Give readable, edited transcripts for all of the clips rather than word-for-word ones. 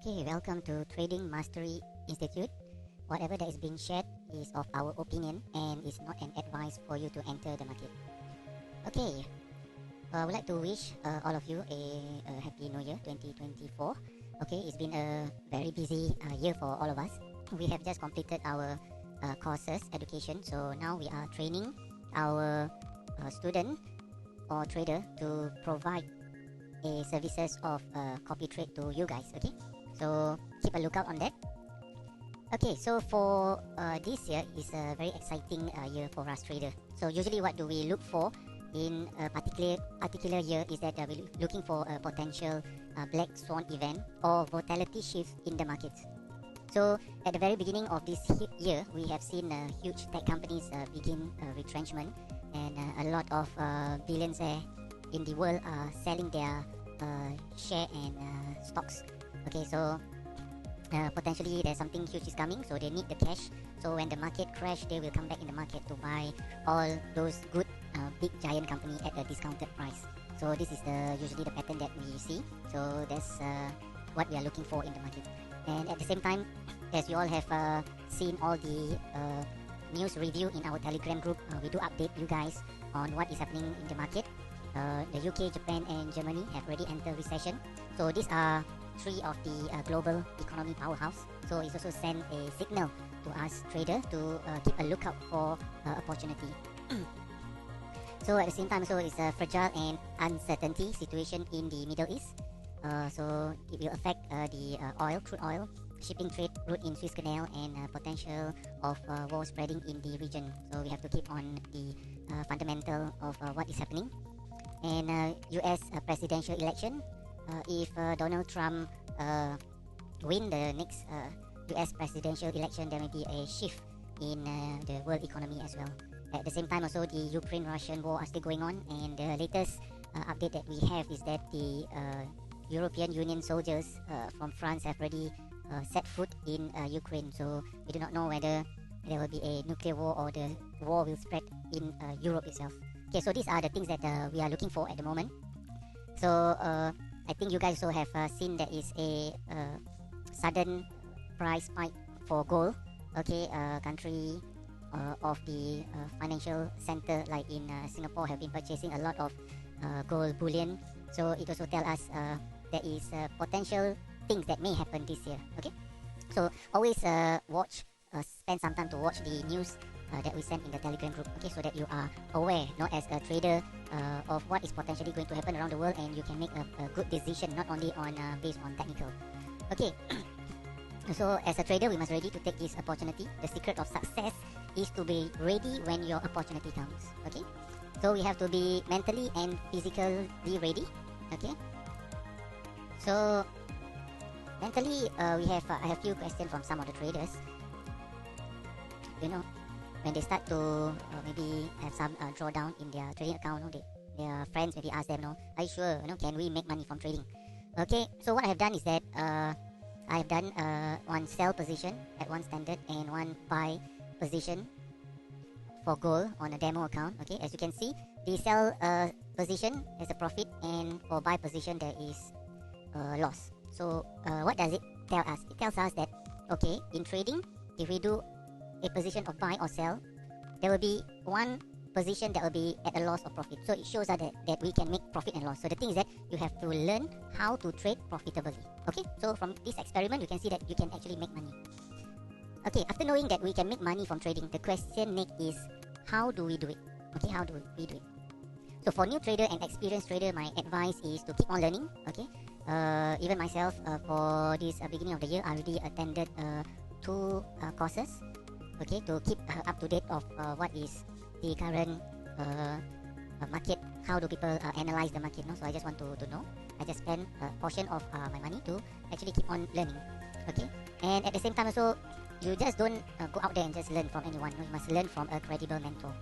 Okay, welcome to Trading Mastery Institute. Whatever that is being shared is of our opinion and is not an advice for you to enter the market. Okay, I would like to wish all of you a happy new year 2024. Okay, it's been a very busy year for all of us. We have just completed our courses, education, so now we are training our student or trader to provide a services of copy trade to you guys. Okay, so keep a lookout on that. Okay, so for this year is a very exciting year for us trader. So usually what do we look for in a particular year is that we're looking for a potential black swan event or volatility shift in the markets. So at the very beginning of this year, we have seen huge tech companies begin retrenchment, and a lot of billionaires in the world are selling their share and stocks. Okay, so potentially there's something huge is coming, so they need the cash. So when the market crash, they will come back in the market to buy all those good big giant company at a discounted price. So this is usually the pattern that we see. So that's what we are looking for in the market. And at the same time, as you all have seen all the news review in our Telegram group, we do update you guys on what is happening in the market. The UK, Japan and Germany have already entered recession. So these are three of the global economy powerhouse. So it's also send a signal to us trader to keep a lookout for opportunity. So at the same time, so it's a fragile and uncertainty situation in the Middle East. So it will affect the crude oil, shipping trade route in Suez Canal, and potential of war spreading in the region. So we have to keep on the fundamental of what is happening. And US presidential election, if Donald Trump win the next US presidential election, there may be a shift in the world economy as well. At the same time also, the Ukraine-Russian war are still going on, and the latest update that we have is that the European Union soldiers from France have already set foot in Ukraine. So we do not know whether there will be a nuclear war or the war will spread in Europe itself. Okay, so these are the things that we are looking for at the moment. So I think you guys also have seen there is a sudden price spike for gold. Okay, country of the financial center like in Singapore have been purchasing a lot of gold bullion. So it also tells us there is potential things that may happen this year. Okay, so always spend some time to watch the news that we send in the Telegram group. Okay, so that you are aware, not as a trader, of what is potentially going to happen around the world, and you can make a good decision, not only on based on technical. Okay. So as a trader, we must ready to take this opportunity. The secret of success is to be ready when your opportunity comes. Okay, so we have to be mentally and physically ready. Okay, so mentally, I have few questions from some of the traders. You know, when they start to maybe have some drawdown in their trading account, their friends maybe ask them, are you sure? Can we make money from trading? Okay, so what I have done is that I have done one sell position at one standard and one buy position for gold on a demo account. Okay, as you can see, the sell position has a profit, and for buy position there is loss. So what does it tell us? It tells us that, okay, in trading, if we do a position of buy or sell, there will be one position that will be at a loss or profit. So it shows us that we can make profit and loss. So the thing is that you have to learn how to trade profitably. Okay, so from this experiment, you can see that you can actually make money. Okay, after knowing that we can make money from trading, the question next is, how do we do it? Okay, how do we do it? So for new trader and experienced trader, my advice is to keep on learning. Okay, even myself, for this beginning of the year, I already attended 2 courses. Okay, to keep up to date of what is the current market, how do people analyze the market. So I just want to know. I just spend a portion of my money to actually keep on learning. Okay, and at the same time also, you just don't go out there and just learn from anyone. You must learn from a credible mentor.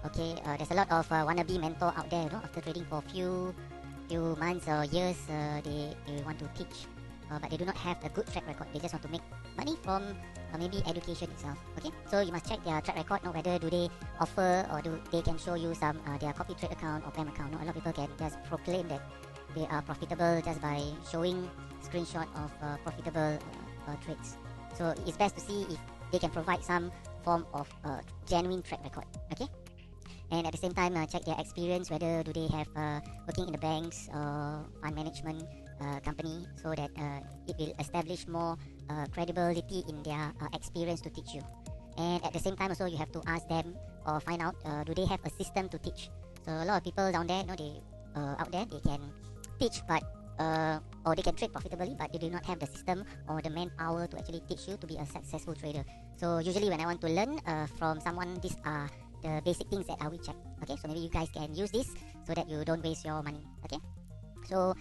Okay, there's a lot of wannabe mentor out there. After trading for few months or years, they want to teach, but they do not have a good track record. They just want to make money from maybe education itself. Okay, so you must check their track record, whether do they offer or do they can show you some their copy trade account or PAM account. A lot of people can just proclaim that they are profitable just by showing screenshot of profitable trades. So it's best to see if they can provide some form of genuine track record. Okay, and at the same time check their experience, whether do they have working in the banks or fund management company, so that it will establish more credibility in their experience to teach you. And at the same time also, you have to ask them or find out, do they have a system to teach. So a lot of people down there, they out there, they can teach, but or they can trade profitably, but they do not have the system or the manpower to actually teach you to be a successful trader. So usually when I want to learn from someone, these are the basic things that I will check. Okay, so maybe you guys can use this so that you don't waste your money. Okay, so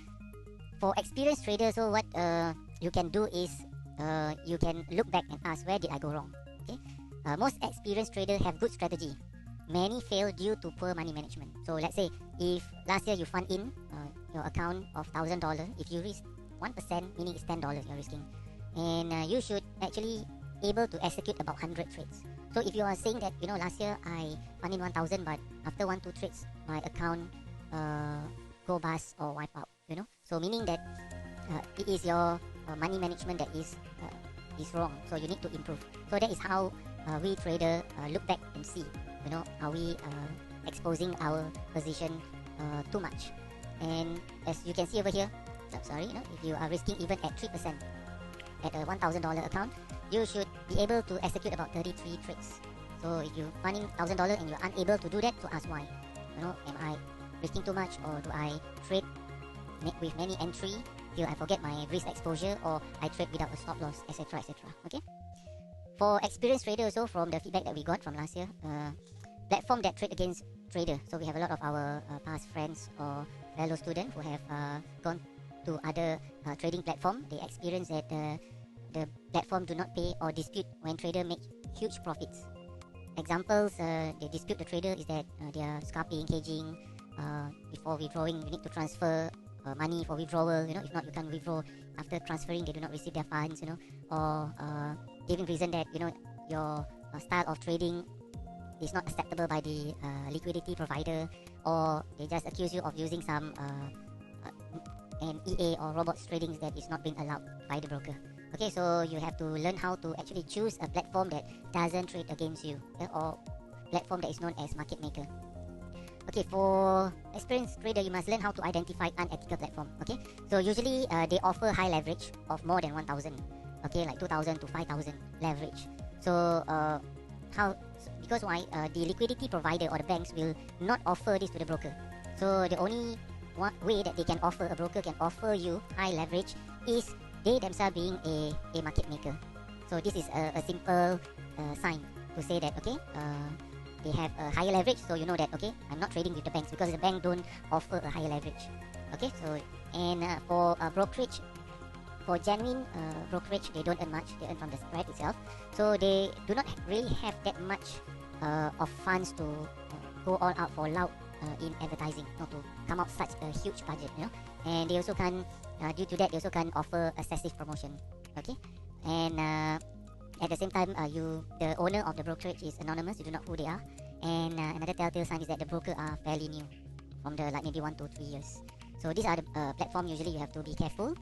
for experienced traders, so what you can do is you can look back and ask, where did I go wrong? Okay, most experienced traders have good strategy. Many fail due to poor money management. So let's say if last year you fund in your account of $1,000, if you risk 1%, meaning it's $10 you're risking, and you should actually able to execute about 100 trades. So if you are saying that, last year I fund in 1,000, but after 1-2 trades my account go bust or wipe out, so meaning that it is your money management that is wrong. So you need to improve. So that is how we trader look back and see, are we exposing our position too much. And as you can see over here, if you are risking even at 3% at a $1,000 account, you should be able to execute about 33 trades. So if you fund in $1,000 and you're unable to do that, to ask why. Am I risking too much, or do I trade with many entry till I forget my risk exposure, or I trade without a stop loss, etc., etc. Okay. For experienced traders, also from the feedback that we got from last year, platform that trade against trader. So we have a lot of our past friends or fellow students who have gone to other trading platform. They experience that the platform do not pay or dispute when trader make huge profits. Examples, they dispute the trader is that they are scalping, caging. Before withdrawing, you need to transfer money for withdrawal. If not, you can't withdraw. After transferring, they do not receive their funds. Or giving reason that your style of trading is not acceptable by the liquidity provider, or they just accuse you of using some an EA or robots trading that is not being allowed by the broker. Okay, so you have to learn how to actually choose a platform that doesn't trade against you, or platform that is known as market maker. Okay, for experienced trader, you must learn how to identify unethical platform. Okay, so usually they offer high leverage of more than 1,000. Okay, like 2,000 to 5,000 leverage. So because why? The liquidity provider or the banks will not offer this to the broker. So the only way that they can offer, a broker can offer you high leverage, is they themselves being a market maker. So this is a simple sign to say that, okay, they have a higher leverage, so you know that, okay, I'm not trading with the banks because the bank don't offer a higher leverage. Okay, so and for brokerage, for genuine brokerage, they don't earn much. They earn from the spread itself. So they do not really have that much of funds to go all out for loud in advertising, not to come out such a huge budget, And they also can, due to that, they also can offer excessive promotion. Okay, and at the same time, the owner of the brokerage is anonymous. You do not know who they are. And another telltale sign is that the broker are fairly new, from the maybe 1 to 3 years. So these are the platform usually you have to be careful.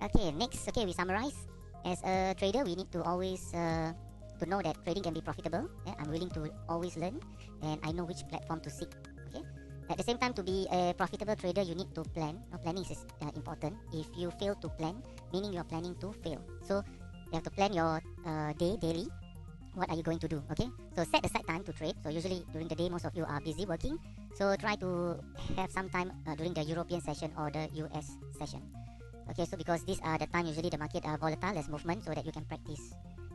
Okay, next, we summarize. As a trader, we need to always to know that trading can be profitable. I'm willing to always learn, and I know which platform to seek. Okay. At the same time, to be a profitable trader, you need to plan. Planning is important. If you fail to plan, meaning you are planning to fail. So you have to plan your daily. What are you going to do? Okay. So set aside time to trade. So usually during the day, most of you are busy working. So try to have some time during the European session or the US session. Okay, so because these are the time usually the market are volatile, there's movement, so that you can practice.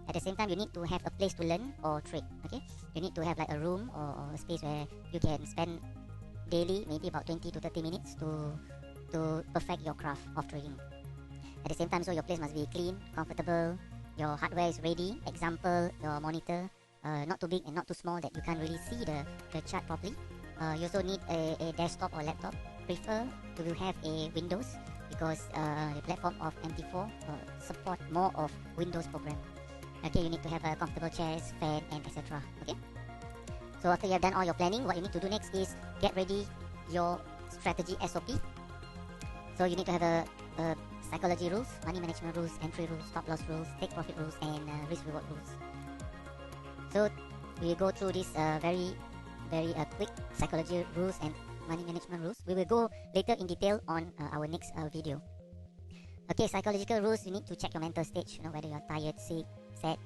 At the same time, you need to have a place to learn or trade. Okay, you need to have like a room or a space where you can spend daily, maybe about 20 to 30 minutes to perfect your craft of trading. At the same time, so your place must be clean, comfortable, your hardware is ready. Example, your monitor, not too big and not too small that you can't really see the chart properly. You also need a desktop or laptop. Prefer to have a Windows, because the platform of MT4 support more of Windows program. Okay, you need to have a comfortable chairs, fan, and etc. Okay. So after you have done all your planning, what you need to do next is get ready your strategy SOP. So you need to have a psychology rules, money management rules, entry rules, stop loss rules, take profit rules, and risk reward rules. So we go through this very quick psychology rules and money management rules. We will go later in detail on our next video. Okay, psychological rules, you need to check your mental stage, you know, whether you're tired, sick, sad,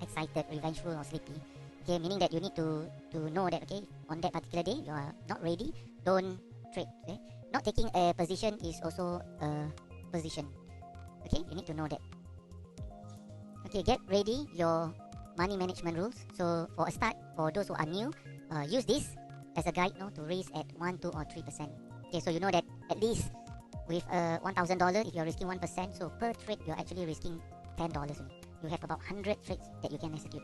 excited, revengeful, or sleepy. Okay, meaning that you need to know that, okay, on that particular day you are not ready, don't trade. Okay, not taking a position is also a position. Okay, you need to know that. Okay, get ready your money management rules. So for a start, for those who are new, use this as a guide, no, to raise at 1, 2, or 3%. Okay, so you know that at least with $1,000, if you're risking 1%, so per trade you're actually risking $10 only. You have about 100 trades that you can execute.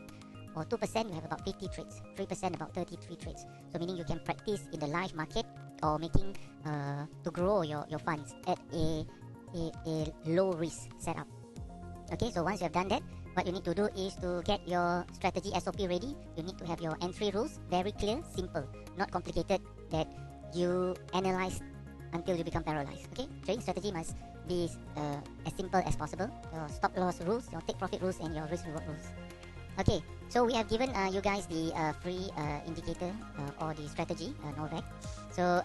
For 2%, you have about 50 trades. 3%, about 33 trades. So meaning you can practice in the live market or making to grow your funds at a low risk setup. Okay, so once you have done that, what you need to do is to get your strategy SOP ready. You need to have your entry rules very clear, simple, not complicated, that you analyze until you become paralyzed. Okay, trading strategy must be as simple as possible. Your stop loss rules, your take profit rules, and your risk reward rules. Okay, so we have given you guys the free indicator or the strategy, Novac. So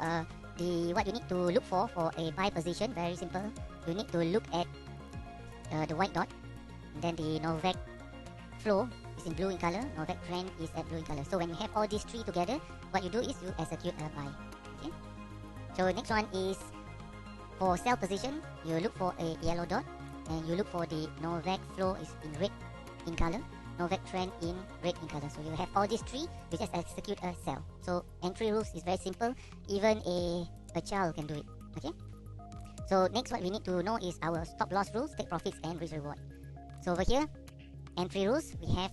what you need to look for a buy position, very simple. You need to look at the white dot, and then the Novac flow is in blue in color, Novac trend is at blue in color. So when you have all these three together, what you do is you execute a buy. Okay. So next one is for sell position, you look for a yellow dot, and you look for the Novac flow is in red in color, Novac trend in red in color. So you have all these three, you just execute a sell. So entry rules is very simple, even a child can do it. Okay. So next what we need to know is our stop loss rules, take profits, and risk reward. So over here, entry rules, we have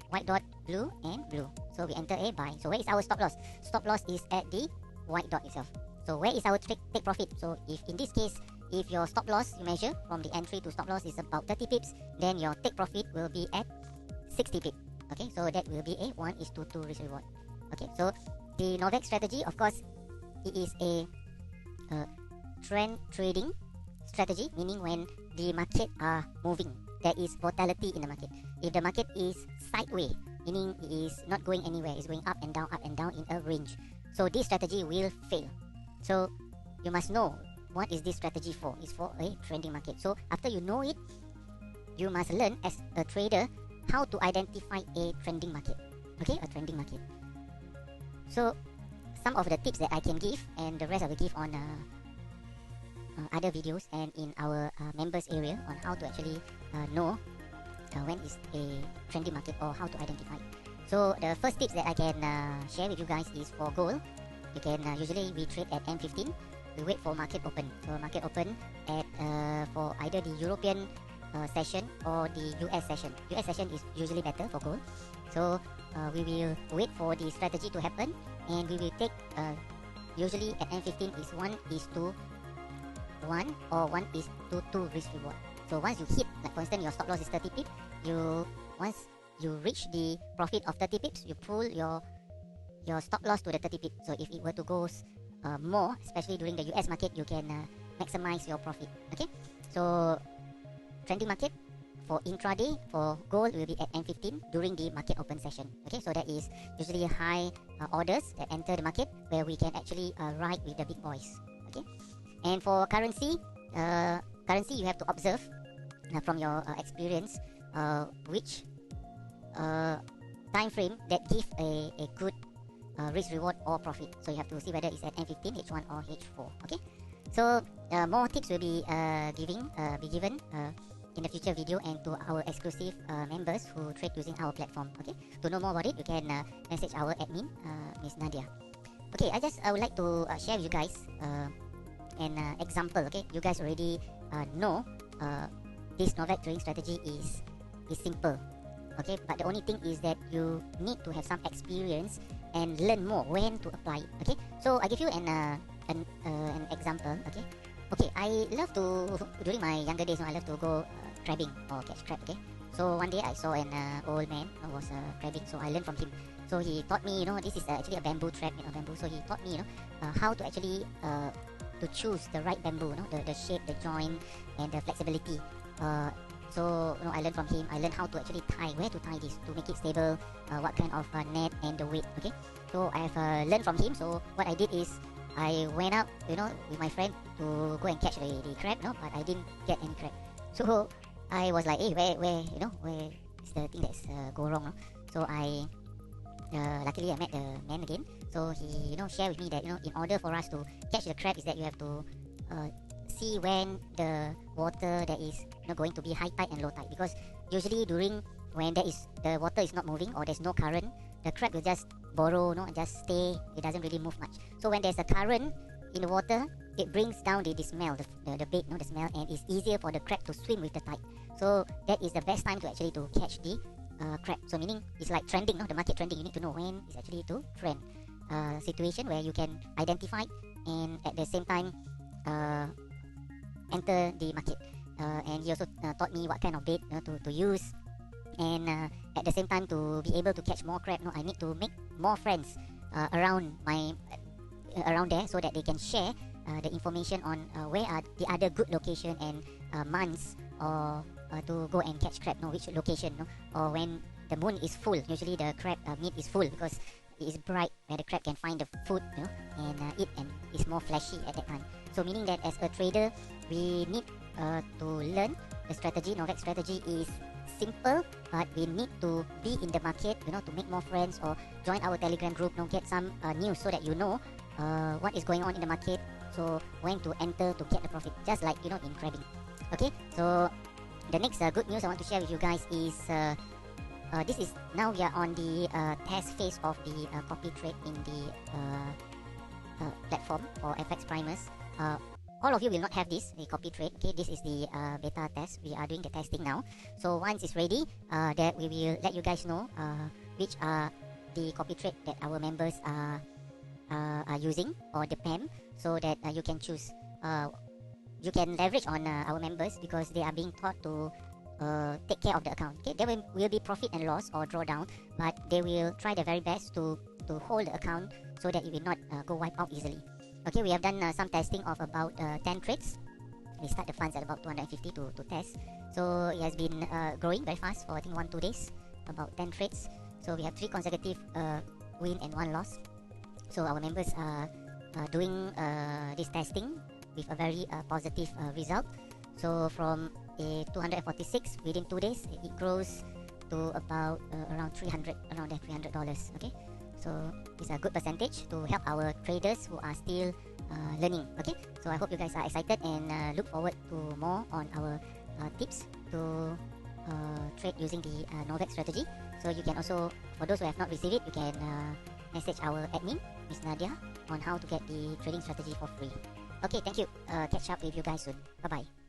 white dot, blue, and blue. So we enter a buy. So where is our stop loss? Stop loss is at the white dot itself. So where is our take profit? So if in this case, if your stop loss you measure from the entry to stop loss is about 30 pips, then your take profit will be at 60 pips. Okay, so that will be a 1:2 risk reward. Okay, so the Novac strategy, of course, it is a trend trading strategy, meaning when the market are moving, there is volatility in the market. If the market is sideways, meaning it is not going anywhere, it's going up and down in a range. So this strategy will fail. So you must know what is this strategy for. It's for a trending market. So after you know it, you must learn as a trader how to identify a trending market. Okay, a trending market. So some of the tips that I can give, and the rest I will give on other videos and in our members area on how to actually know when is a trending market or how to identify. So the first tips that I can share with you guys is for gold. You can usually we trade at M15. We wait for market open. So market open at for either the European session or the US session. US session is usually better for gold. So we will wait for the strategy to happen, and we will take usually at M15 is 1:1 or 1:2 risk reward. So once you hit, like for instance your stop loss is 30 pips, once you reach the profit of 30 pips, you pull your stop loss to the 30 pips. So if it were to go more, especially during the US market, you can maximize your profit. Okay, so trending market for intraday for gold will be at M15 during the market open session. Okay, so that is usually high orders that enter the market where we can actually ride with the big boys. Okay, and for currency, you have to observe from your experience which time frame that give a good risk reward or profit. So you have to see whether it's at M15, H1 or H4. Okay, so more tips will be given in the future video and to our exclusive members who trade using our platform. Okay, to know more about it, you can message our admin, Miss Nadia. Okay, I would like to share with you guys an example. Okay, you guys already know this Novac trading strategy is simple. Okay, but the only thing is that you need to have some experience and learn more when to apply it. Okay, so I give you an example. Okay, I love to during my younger days, I love to go crabbing or catch crab. Okay, so one day I saw an old man who was crabbing, so I learned from him. So he taught me, this is actually a bamboo trap, bamboo. So he taught me, how to actually to choose the right bamboo, the shape, the joint, and the flexibility. So I learned from him. I learned how to actually tie, where to tie this to make it stable, what kind of net and the weight. Okay, so I have learned from him. So what I did is I went out, with my friend to go and catch the crab, but I didn't get any crab. So I was like, hey, where is the thing that's go wrong? No? So luckily I met the man again. So he, shared with me that, in order for us to catch the crab is that you have to see when the water that is going to be high tide and low tide, because usually during when the water is not moving or there's no current, the crab will just burrow, and just stay. It doesn't really move much. So when there's a current in the water, it brings down the smell, the bait, the smell, and it's easier for the crab to swim with the tide. So that is the best time to actually to catch the crab. So meaning it's like trending, the market trending. You need to know when it's actually to trend. Situation where you can identify and at the same time enter the market. And he also taught me what kind of bait to use, and at the same time to be able to catch more crab. I need to make more friends around there, so that they can share the information on where are the other good location and months or to go and catch crab. Which location, or when the moon is full. Usually the crab meat is full because it is bright, where the crab can find the food, and eat, and it's more fleshy at that time. So meaning that as a trader, we need to learn the strategy. Novac strategy is simple, but we need to be in the market, to make more friends or join our Telegram group, get some news so that what is going on in the market, so when to enter to get the profit, just like in crabbing. Okay, so the next good news I want to share with you guys is this is now we are on the test phase of the copy trade in the platform for FX primers. All of you will not have the copy trade. Okay, this is the beta test. We are doing the testing now. So once it's ready, that we will let you guys know which are the copy trade that our members are using, or the PEM, so that you can choose. You can leverage on our members because they are being taught to take care of the account. Okay, there will be profit and loss or drawdown, but they will try their very best to hold the account so that it will not go wipe out easily. Okay, we have done some testing of about 10 trades. We start the funds at about 250 to test. So it has been growing very fast for I think 1-2 days, about 10 trades. So we have 3 consecutive win and 1 loss. So our members are doing this testing with a very positive result. So from a 246 within 2 days, it grows to about around $300. Okay, so it's a good percentage to help our traders who are still learning. Okay, so I hope you guys are excited and look forward to more on our tips to trade using the Novac strategy. So you can also, for those who have not received it, you can message our admin, Miss Nadia, on how to get the trading strategy for free. Okay, thank you. Catch up with you guys soon. Bye bye.